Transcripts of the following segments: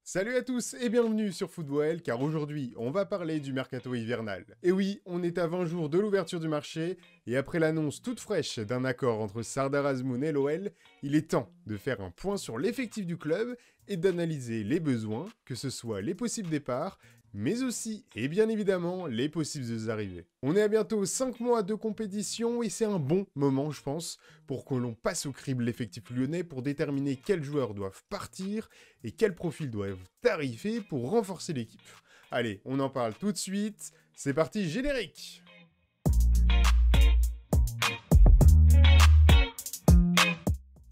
Salut à tous et bienvenue sur Football, car aujourd'hui on va parler du mercato hivernal. Et oui, on est à 20 jours de l'ouverture du marché, et après l'annonce toute fraîche d'un accord entre Sardar Azmoun et l'OL, il est temps de faire un point sur l'effectif du club et d'analyser les besoins, que ce soit les possibles départs, mais aussi, et bien évidemment, les possibles arrivées. On est à bientôt 5 mois de compétition et c'est un bon moment, je pense, pour que l'on passe au crible l'effectif lyonnais pour déterminer quels joueurs doivent partir et quels profils doivent arriver pour renforcer l'équipe. Allez, on en parle tout de suite, c'est parti, générique!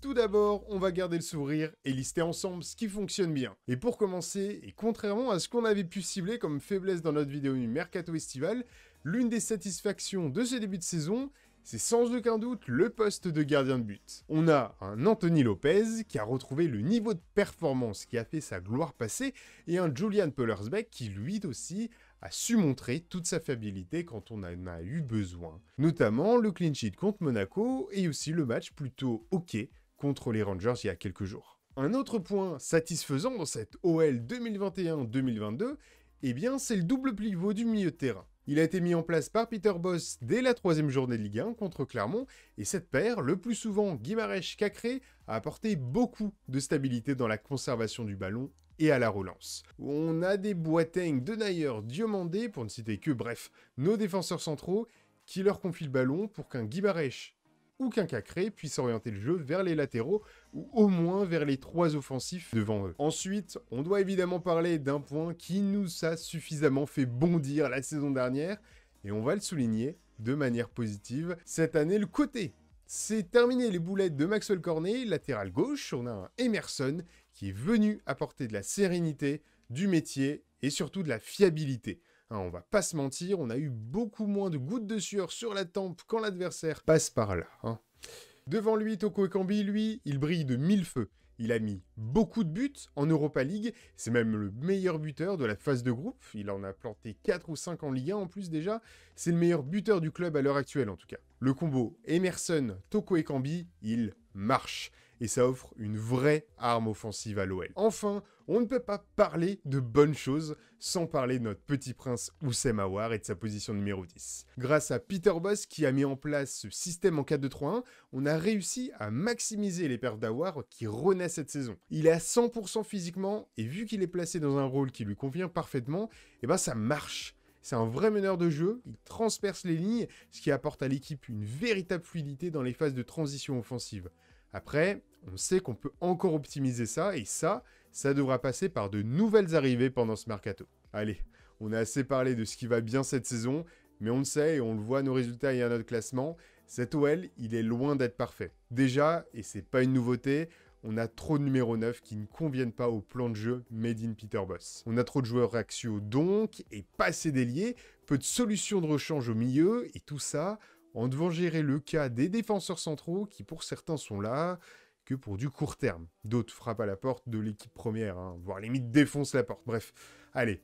Tout d'abord, on va garder le sourire et lister ensemble ce qui fonctionne bien. Et pour commencer, et contrairement à ce qu'on avait pu cibler comme faiblesse dans notre vidéo du Mercato estival, l'une des satisfactions de ce début de saison, c'est sans aucun doute le poste de gardien de but. On a un Anthony Lopez qui a retrouvé le niveau de performance qui a fait sa gloire passée, et un Julian Pollersbeck qui lui aussi a su montrer toute sa fiabilité quand on en a eu besoin. Notamment le clean sheet contre Monaco et aussi le match plutôt ok contre les Rangers il y a quelques jours. Un autre point satisfaisant dans cette OL 2021-2022, eh bien c'est le double pivot du milieu de terrain. Il a été mis en place par Peter Bosz dès la 3e journée de Ligue 1 contre Clermont, et cette paire, le plus souvent Guimarães-Cacré, a apporté beaucoup de stabilité dans la conservation du ballon et à la relance. On a des Boateng, Denayer, Diomandé, pour ne citer que, bref, nos défenseurs centraux, qui leur confient le ballon pour qu'un Guimarães ou qu'un Cacré puisse orienter le jeu vers les latéraux, ou au moins vers les 3 offensifs devant eux. Ensuite, on doit évidemment parler d'un point qui nous a suffisamment fait bondir la saison dernière, et on va le souligner de manière positive, cette année le côté. C'est terminé les boulettes de Maxwell Cornet, latéral gauche, on a un Emerson qui est venu apporter de la sérénité, du métier, et surtout de la fiabilité. On va pas se mentir, on a eu beaucoup moins de gouttes de sueur sur la tempe quand l'adversaire passe par là. Devant lui, Toko Ekambi, lui, il brille de 1000 feux. Il a mis beaucoup de buts en Europa League, c'est même le meilleur buteur de la phase de groupe, il en a planté 4 ou 5 en Ligue 1 en plus déjà, c'est le meilleur buteur du club à l'heure actuelle en tout cas. Le combo Emerson-Toko Ekambi, il marche, et ça offre une vraie arme offensive à l'OL. Enfin, on ne peut pas parler de bonnes choses sans parler de notre petit prince Houssem Aouar et de sa position numéro 10. Grâce à Peter Bosz qui a mis en place ce système en 4-2-3-1, on a réussi à maximiser les perfs d'Aouar qui renaît cette saison. Il est à 100% physiquement, et vu qu'il est placé dans un rôle qui lui convient parfaitement, et ben ça marche. C'est un vrai meneur de jeu, il transperce les lignes, ce qui apporte à l'équipe une véritable fluidité dans les phases de transition offensive. Après, on sait qu'on peut encore optimiser ça, et ça devra passer par de nouvelles arrivées pendant ce mercato. Allez, on a assez parlé de ce qui va bien cette saison, mais on le sait et on le voit à nos résultats et à notre classement, cet OL, il est loin d'être parfait. Déjà, et c'est pas une nouveauté, on a trop de numéro 9 qui ne conviennent pas au plan de jeu made in Peter Bosz. On a trop de joueurs axiaux donc, et pas assez d'ailiers, peu de solutions de rechange au milieu, et tout ça en devant gérer le cas des défenseurs centraux qui pour certains sont là que pour du court terme. D'autres frappent à la porte de l'équipe première, voire limite défoncent la porte. Bref, allez,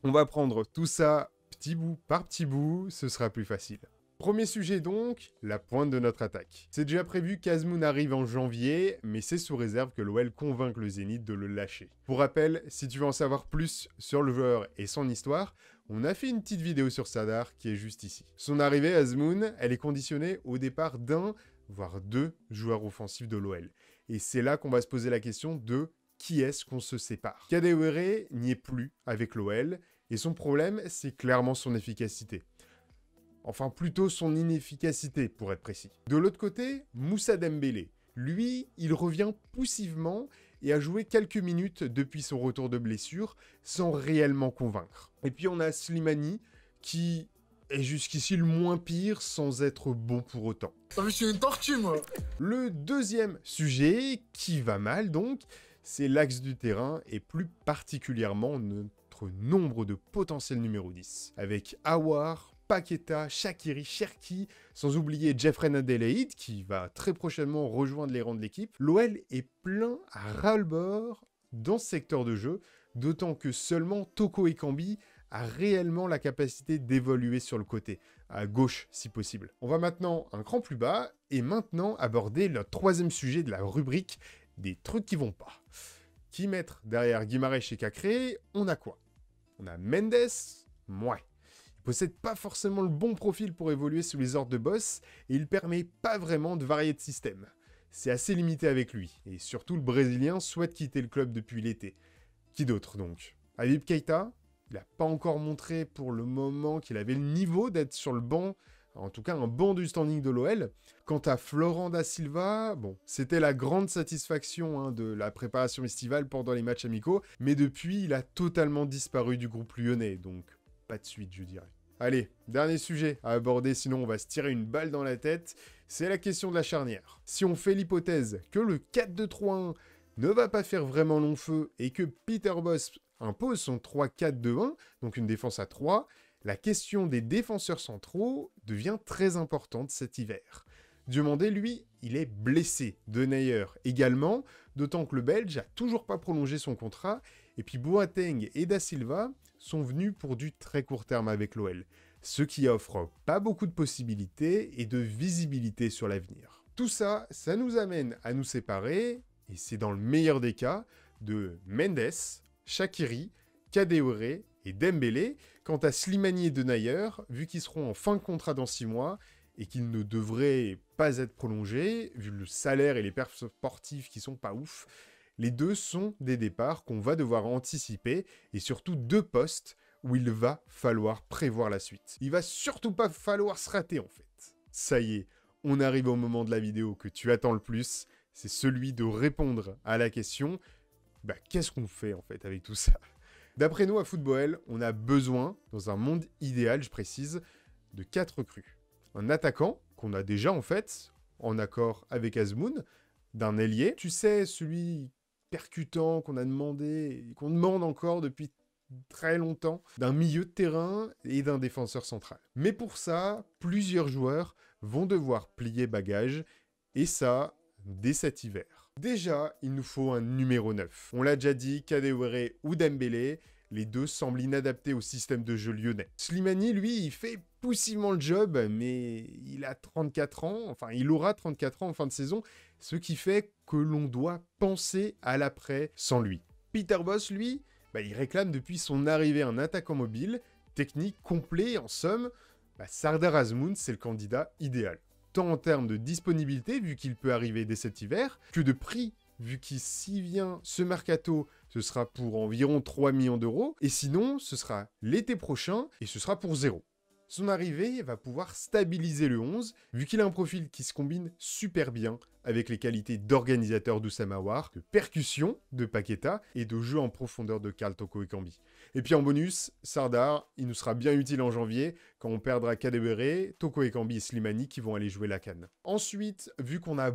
on va prendre tout ça petit bout par petit bout, ce sera plus facile. Premier sujet donc, la pointe de notre attaque. C'est déjà prévu qu'Azmoun arrive en janvier, mais c'est sous réserve que l'OL convainque le Zénith de le lâcher. Pour rappel, si tu veux en savoir plus sur le joueur et son histoire, on a fait une petite vidéo sur Sardar qui est juste ici. Son arrivée à Azmoun, elle est conditionnée au départ d'un, voire 2 joueurs offensifs de l'OL. Et c'est là qu'on va se poser la question de qui est-ce qu'on se sépare. Kadewere n'y est plus avec l'OL, et son problème, c'est clairement son efficacité. Enfin, plutôt son inefficacité, pour être précis. De l'autre côté, Moussa Dembélé. Lui, il revient poussivement et a joué quelques minutes depuis son retour de blessure, sans réellement convaincre. Et puis on a Slimani, qui est jusqu'ici le moins pire, sans être bon pour autant. Ah mais je suis une tortue, moi. Le deuxième sujet, qui va mal donc, c'est l'axe du terrain, et plus particulièrement notre nombre de potentiels numéro 10. Avec Aouar, Paqueta, Shaqiri, Cherki, sans oublier Jeffrey Adelaide, qui va très prochainement rejoindre les rangs de l'équipe, l'OL est plein à ras-le-bord dans ce secteur de jeu, d'autant que seulement Toko Ekambi a réellement la capacité d'évoluer sur le côté, à gauche si possible. On va maintenant un cran plus bas, et maintenant aborder le troisième sujet de la rubrique des trucs qui vont pas. Qui mettre derrière Guimarães et Cacré? On a quoi? On a Mendes? Ouais. Il possède pas forcément le bon profil pour évoluer sous les ordres de boss, et il permet pas vraiment de varier de système. C'est assez limité avec lui, et surtout le Brésilien souhaite quitter le club depuis l'été. Qui d'autre donc? Habib Keita? Il n'a pas encore montré pour le moment qu'il avait le niveau d'être sur le banc, en tout cas un banc du standing de l'OL. Quant à Florent da Silva, bon, c'était la grande satisfaction de la préparation estivale pendant les matchs amicaux, mais depuis il a totalement disparu du groupe lyonnais, donc pas de suite je dirais. Allez, dernier sujet à aborder, sinon on va se tirer une balle dans la tête, c'est la question de la charnière. Si on fait l'hypothèse que le 4-2-3-1 ne va pas faire vraiment long feu et que Peter Bosz impose son 3-4-2-1, donc une défense à 3, la question des défenseurs centraux devient très importante cet hiver. Diomandé, lui, il est blessé. Denayer également, d'autant que le Belge a toujours pas prolongé son contrat, et puis Boateng et Da Silva sont venus pour du très court terme avec l'OL, ce qui offre pas beaucoup de possibilités et de visibilité sur l'avenir. Tout ça, ça nous amène à nous séparer, et c'est dans le meilleur des cas, de Mendes, Shaqiri, Kadewere et Dembélé. Quant à Slimani et Denayer, vu qu'ils seront en fin de contrat dans 6 mois, et qu'ils ne devraient pas être prolongés, vu le salaire et les perfs sportifs qui sont pas ouf, les deux sont des départs qu'on va devoir anticiper, et surtout 2 postes où il va falloir prévoir la suite. Il va surtout pas falloir se rater en fait. Ça y est, on arrive au moment de la vidéo que tu attends le plus, c'est celui de répondre à la question, qu'est-ce qu'on fait en fait avec tout ça? D'après nous à Football, on a besoin, dans un monde idéal je précise, de 4 recrues. Un attaquant, qu'on a déjà en fait, en accord avec Azmoun, d'un ailier, tu sais, celui percutant qu'on a demandé, et qu'on demande encore depuis très longtemps, d'un milieu de terrain et d'un défenseur central. Mais pour ça, plusieurs joueurs vont devoir plier bagage, et ça, dès cet hiver. Déjà, il nous faut un numéro 9. On l'a déjà dit, Kadewere ou Dembélé, les deux semblent inadaptés au système de jeu lyonnais. Slimani, lui, il fait poussivement le job, mais il a 34 ans, enfin il aura 34 ans en fin de saison, ce qui fait que l'on doit penser à l'après sans lui. Peter Bosz, lui, il réclame depuis son arrivée un attaquant mobile, technique, complet, en somme, Sardar Azmoun, c'est le candidat idéal. Tant en termes de disponibilité, vu qu'il peut arriver dès cet hiver, que de prix, vu qu'il s'y vient ce mercato, ce sera pour environ 3 millions d'euros, et sinon, ce sera l'été prochain, et ce sera pour 0. Son arrivée va pouvoir stabiliser le 11, vu qu'il a un profil qui se combine super bien avec les qualités d'organisateur d'Oussama Aouar, de percussion de Paqueta et de jeu en profondeur de Karl Toko Ekambi. Et puis en bonus, Sardar, il nous sera bien utile en janvier, quand on perdra Kadewere, Toko Ekambi et Slimani qui vont aller jouer la CAN. Ensuite, vu qu'on a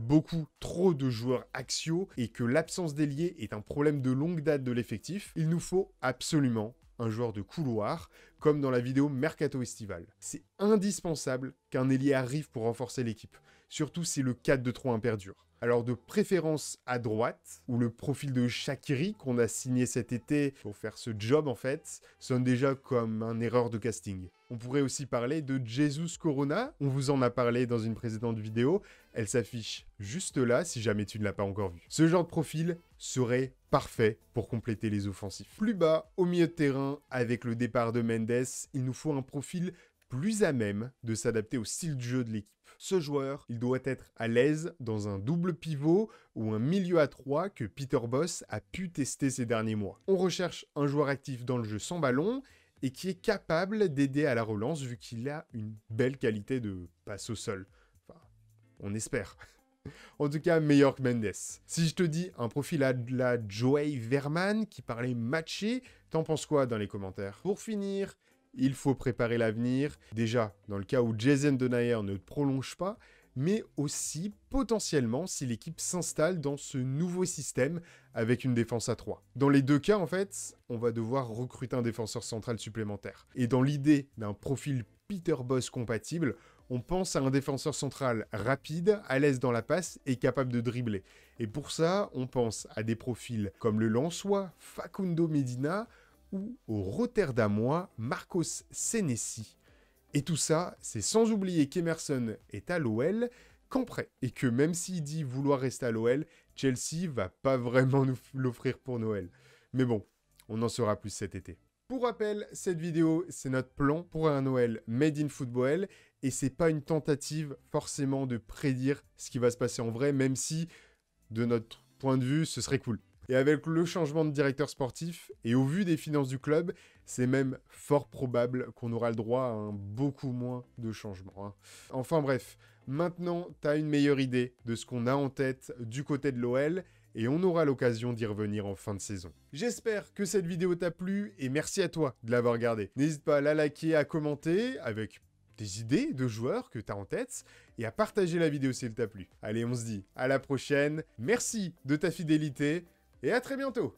trop de joueurs axiaux et que l'absence d'ailier est un problème de longue date de l'effectif, il nous faut absolument un joueur de couloir, comme dans la vidéo Mercato Estival. C'est indispensable qu'un ailier arrive pour renforcer l'équipe, surtout si le 4-2-3-1 perdure. Alors de préférence à droite, où le profil de Shaqiri qu'on a signé cet été pour faire ce job en fait, sonne déjà comme une erreur de casting. On pourrait aussi parler de Jesus Corona, on vous en a parlé dans une précédente vidéo, elle s'affiche juste là si jamais tu ne l'as pas encore vue. Ce genre de profil serait parfait pour compléter les offensifs. Plus bas, au milieu de terrain, avec le départ de Mendes, il nous faut un profil plus à même de s'adapter au style de jeu de l'équipe. Ce joueur, il doit être à l'aise dans un double pivot ou un milieu à 3 que Peter Bosz a pu tester ces derniers mois. On recherche un joueur actif dans le jeu sans ballon et qui est capable d'aider à la relance vu qu'il a une belle qualité de passe au sol. Enfin, on espère. En tout cas, meilleur que Mendes. Si je te dis un profil à la Joey Verman qui parlait matché, t'en penses quoi dans les commentaires? Pour finir, il faut préparer l'avenir, déjà dans le cas où Jason Denayer ne prolonge pas, mais aussi potentiellement si l'équipe s'installe dans ce nouveau système avec une défense à 3. Dans les deux cas, en fait, on va devoir recruter un défenseur central supplémentaire. Et dans l'idée d'un profil Peter Bosz compatible, on pense à un défenseur central rapide, à l'aise dans la passe et capable de dribbler. Et pour ça, on pense à des profils comme le Lensois Facundo Medina ou au Rotterdamois Marcos Senesi. Et tout ça, c'est sans oublier qu'Emerson est à l'OL qu'en prêt. Et que même s'il dit vouloir rester à l'OL, Chelsea va pas vraiment nous l'offrir pour Noël. Mais bon, on en saura plus cet été. Pour rappel, cette vidéo, c'est notre plan pour un Noël made in football et c'est pas une tentative forcément de prédire ce qui va se passer en vrai, même si, de notre point de vue, ce serait cool. Et avec le changement de directeur sportif et au vu des finances du club, c'est même fort probable qu'on aura le droit à un beaucoup moins de changements. Enfin bref, maintenant, tu as une meilleure idée de ce qu'on a en tête du côté de l'OL et on aura l'occasion d'y revenir en fin de saison. J'espère que cette vidéo t'a plu et merci à toi de l'avoir regardée. N'hésite pas à la liker, à commenter avec des idées de joueurs que tu as en tête et à partager la vidéo si elle t'a plu. Allez, on se dit à la prochaine. Merci de ta fidélité et à très bientôt.